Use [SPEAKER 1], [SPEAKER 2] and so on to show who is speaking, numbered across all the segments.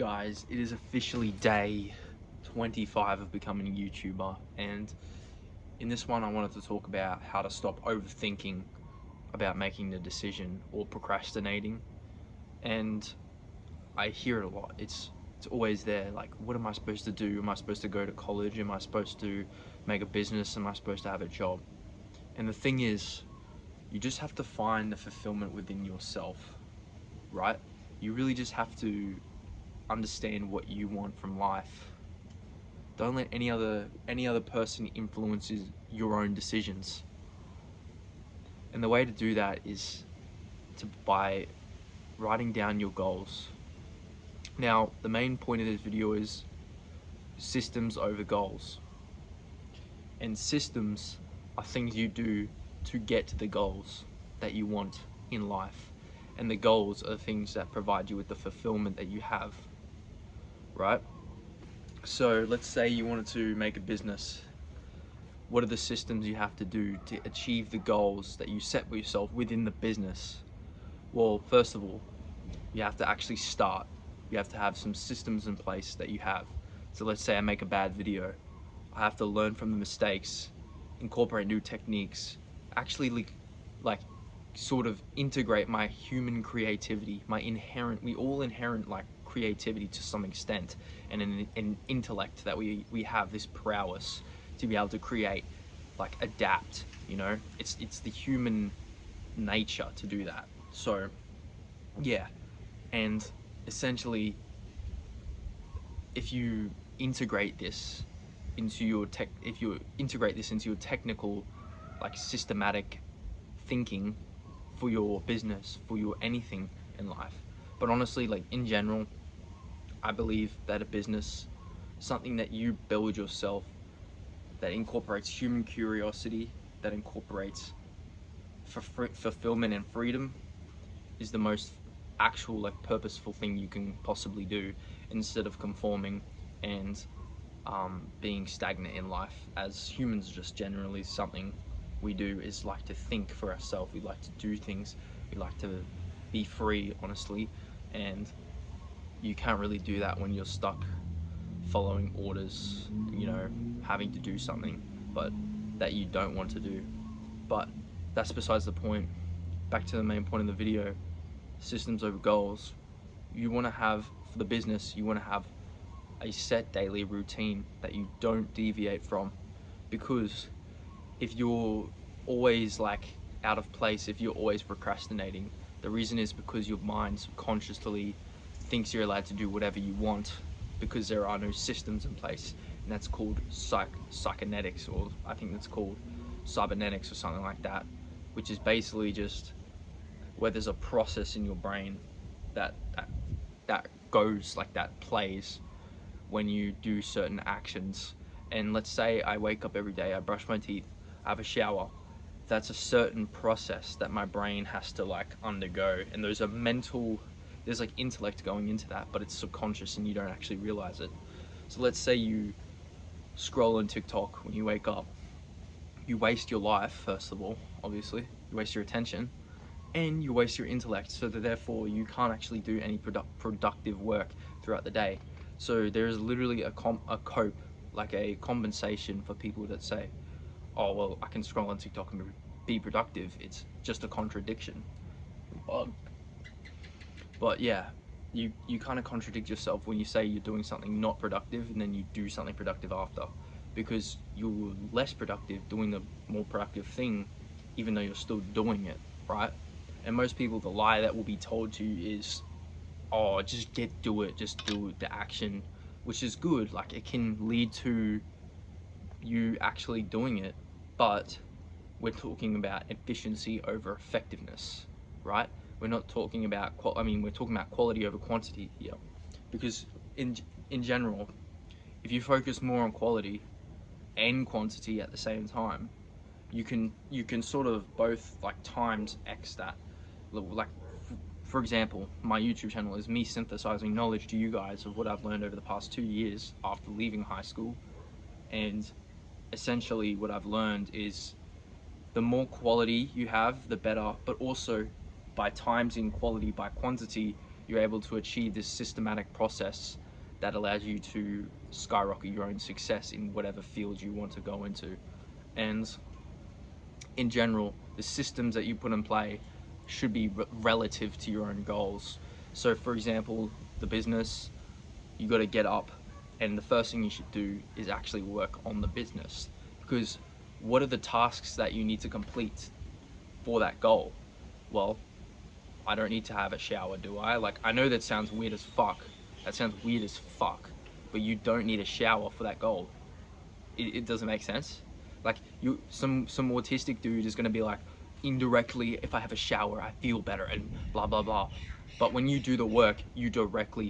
[SPEAKER 1] Guys, it is officially day 25 of becoming a YouTuber, and in this one I wanted to talk about how to stop overthinking about making the decision or procrastinating. And I hear it a lot. It's always there, like, what am I supposed to do? Am I supposed to go to college? Am I supposed to make a business? Am I supposed to have a job? And the thing is, you just have to find the fulfillment within yourself, right? You really just have to understand what you want from life. Don't let any other person influence your own decisions. And the way to do that is by writing down your goals. Now, the main point of this video is systems over goals. And systems are things you do to get to the goals that you want in life. And the goals are things that provide you with the fulfillment that you have, right? So let's say you wanted to make a business. What are the systems you have to do to achieve the goals that you set for yourself within the business? Well, first of all, you have to actually start. You have to have some systems in place that you have. So let's say I make a bad video. I have to learn from the mistakes, incorporate new techniques, actually like sort of integrate my human creativity, we all inherent like creativity to some extent, and an intellect that we have this prowess to be able to create, like adapt, it's the human nature to do that. So yeah, and essentially if you integrate this into your technical, like systematic thinking for your business, for your anything in life. But honestly, like in general, I believe that a business, something that you build yourself, that incorporates human curiosity, that incorporates fulfillment and freedom, is the most actual, like, purposeful thing you can possibly do, instead of conforming and being stagnant in life. As humans, just generally something we do is like to think for ourselves. We like to do things. We like to be free, honestly. And you can't really do that when you're stuck following orders, having to do something but that you don't want to do. But that's besides the point. Back to the main point of the video: systems over goals. You want to have, for the business, you want to have a set daily routine that you don't deviate from. Because if you're always like out of place, if you're always procrastinating, the reason is because your mind subconsciously thinks you're allowed to do whatever you want, because there are no systems in place. And that's called psychonetics, or I think that's called cybernetics or something like that, which is basically just where there's a process in your brain that goes, like, that plays when you do certain actions. And let's say I wake up every day, I brush my teeth, I have a shower. That's a certain process that my brain has to, like, undergo, and there's like intellect going into that, but it's subconscious and you don't actually realize it. So let's say you scroll on TikTok when you wake up. You waste your life, first of all, obviously. You waste your attention, and you waste your intellect, so that therefore you can't actually do any productive work throughout the day. So there is literally a compensation for people that say, oh, well, I can scroll on TikTok and be productive. It's just a contradiction. But yeah, you kind of contradict yourself when you say you're doing something not productive and then you do something productive after, because you're less productive doing the more productive thing, even though you're still doing it, right? And most people, the lie that will be told to you is, oh, just do the action, which is good. Like, it can lead to you actually doing it, but we're talking about efficiency over effectiveness, right? We're not talking about we're talking about quality over quantity here, because in general, if you focus more on quality and quantity at the same time, you can sort of both, like, times X that. Like, for example, my YouTube channel is me synthesizing knowledge to you guys of what I've learned over the past 2 years after leaving high school. And essentially what I've learned is, the more quality you have, the better, but also by times in quality by quantity, you're able to achieve this systematic process that allows you to skyrocket your own success in whatever field you want to go into. And in general, the systems that you put in play should be relative to your own goals. So for example, the business, you got to get up, and the first thing you should do is actually work on the business, because what are the tasks that you need to complete for that goal? Well, I don't need to have a shower, do I? Like, I know that sounds weird as fuck. That sounds weird as fuck. But you don't need a shower for that goal. It doesn't make sense. Like, some autistic dude is gonna be like, indirectly, if I have a shower, I feel better and blah blah blah. But when you do the work, you directly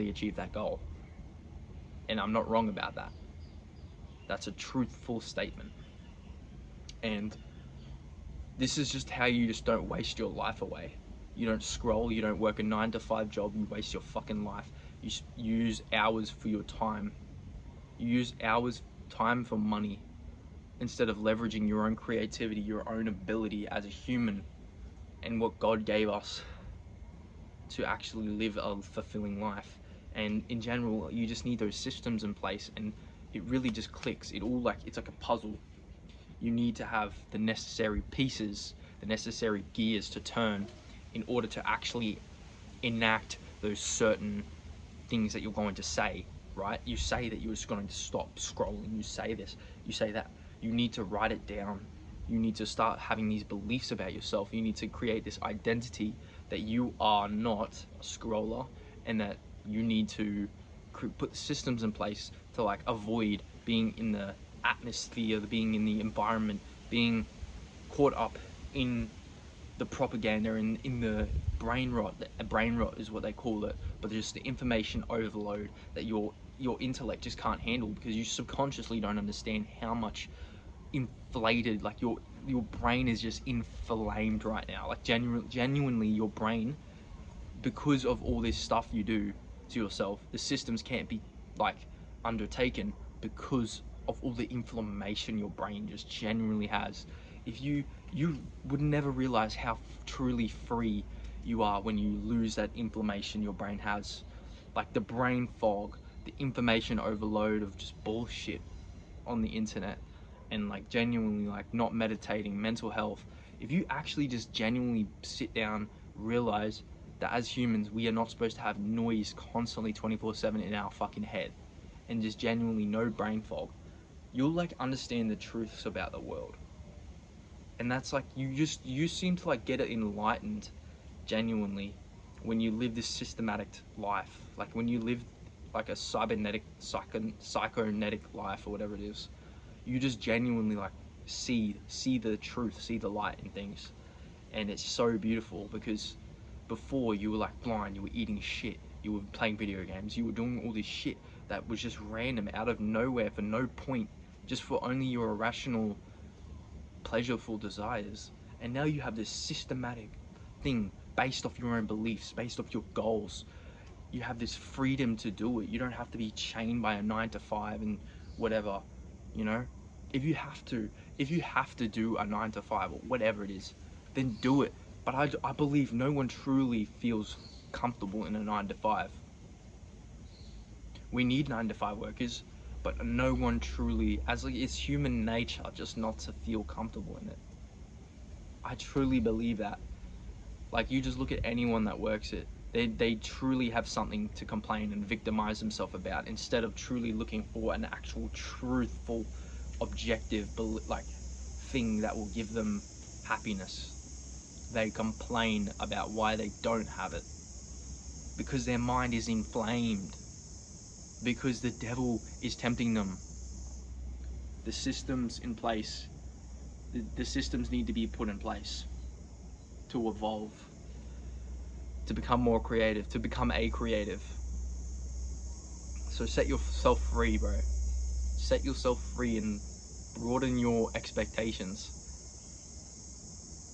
[SPEAKER 1] achieve that goal. And I'm not wrong about that. That's a truthful statement. And this is just how you just don't waste your life away. You don't scroll, you don't work a 9 to 5 job, you waste your fucking life. You use hours for your time. You use hours time for money instead of leveraging your own creativity, your own ability as a human, and what God gave us to actually live a fulfilling life. And in general, you just need those systems in place, and it really just clicks. It's like a puzzle. You need to have the necessary pieces, the necessary gears to turn in order to actually enact those certain things that you're going to say, right? You say that you're just going to stop scrolling. You say this, you say that. You need to write it down. You need to start having these beliefs about yourself. You need to create this identity that you are not a scroller, and that you need to put systems in place to like avoid being in the atmosphere, being in the environment, being caught up in the propaganda and in the brain rot. Brain rot is what they call it, but just the information overload that your intellect just can't handle, because you subconsciously don't understand how much inflated, like your brain is just inflamed right now. Like genuinely your brain, because of all this stuff you do to yourself, the systems can't be like undertaken because of all the inflammation your brain just genuinely has. If you would never realize how truly free you are when you lose that inflammation your brain has. Like the brain fog, the information overload of just bullshit on the internet, and like genuinely like not meditating, mental health. If you actually just genuinely sit down, realize that as humans we are not supposed to have noise constantly 24/7 in our fucking head, and just genuinely no brain fog, you'll like understand the truths about the world. And that's like, you seem to like get it enlightened genuinely when you live this systematic life. Like when you live like a psychonetic life, or whatever it is, you just genuinely like see the truth, see the light in things. And it's so beautiful, because before you were like blind, you were eating shit, you were playing video games, you were doing all this shit that was just random, out of nowhere, for no point, just for only your irrational pleasureful desires. And now you have this systematic thing based off your own beliefs, based off your goals. You have this freedom to do it. You don't have to be chained by a 9 to 5 and whatever, you know. If you have to do a 9 to 5 or whatever it is, then do it. But I believe no one truly feels comfortable in a 9 to 5. We need 9 to 5 workers, but no one truly, as like, it's human nature just not to feel comfortable in it. I truly believe that. Like, you just look at anyone that works it, they truly have something to complain and victimize themselves about, instead of truly looking for an actual truthful, objective like thing that will give them happiness. They complain about why they don't have it, because their mind is inflamed, because the devil is tempting them. The systems in place, the systems need to be put in place to evolve, to become more creative, to become a creative. So set yourself free, bro. Set yourself free and broaden your expectations.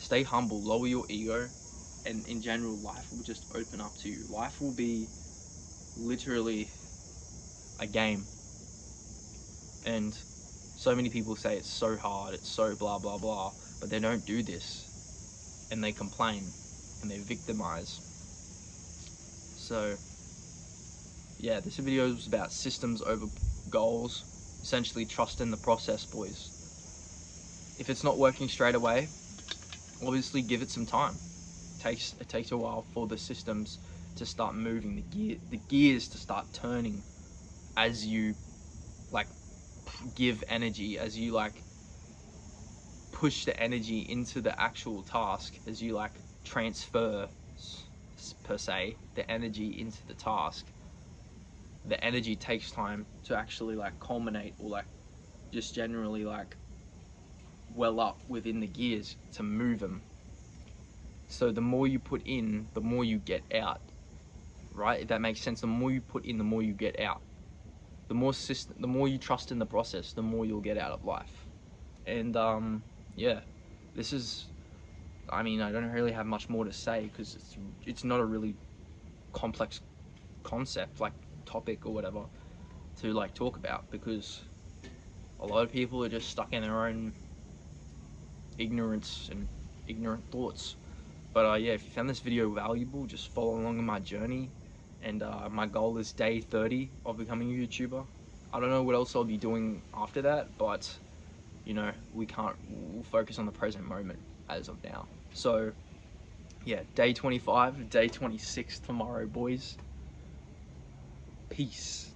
[SPEAKER 1] Stay humble, lower your ego, and in general, life will just open up to you. Life will be literally a game. And so many people say it's so hard, it's so blah blah blah, but they don't do this, and they complain and they victimize. So yeah, this video was about systems over goals. Essentially, trust in the process, boys. If it's not working straight away, obviously give it some time. It takes a while for the systems to start moving, the gears to start turning as you like give energy, as you like push the energy into the actual task, as you like transfer per se the energy into the task. The energy takes time to actually like culminate, or like just generally like well up within the gears to move them. So the more you put in, the more you get out, right? If that makes sense, the more you put in, the more you get out. The more you trust in the process, the more you'll get out of life. And yeah, this is, I mean, I don't really have much more to say because it's not a really complex concept, like topic or whatever, to like talk about, because a lot of people are just stuck in their own ignorance and ignorant thoughts. But yeah, if you found this video valuable, just follow along on my journey. And my goal is day 30 of becoming a YouTuber. I don't know what else I'll be doing after that, but you know, we'll focus on the present moment as of now. So yeah, day 25, day 26 tomorrow, boys. Peace.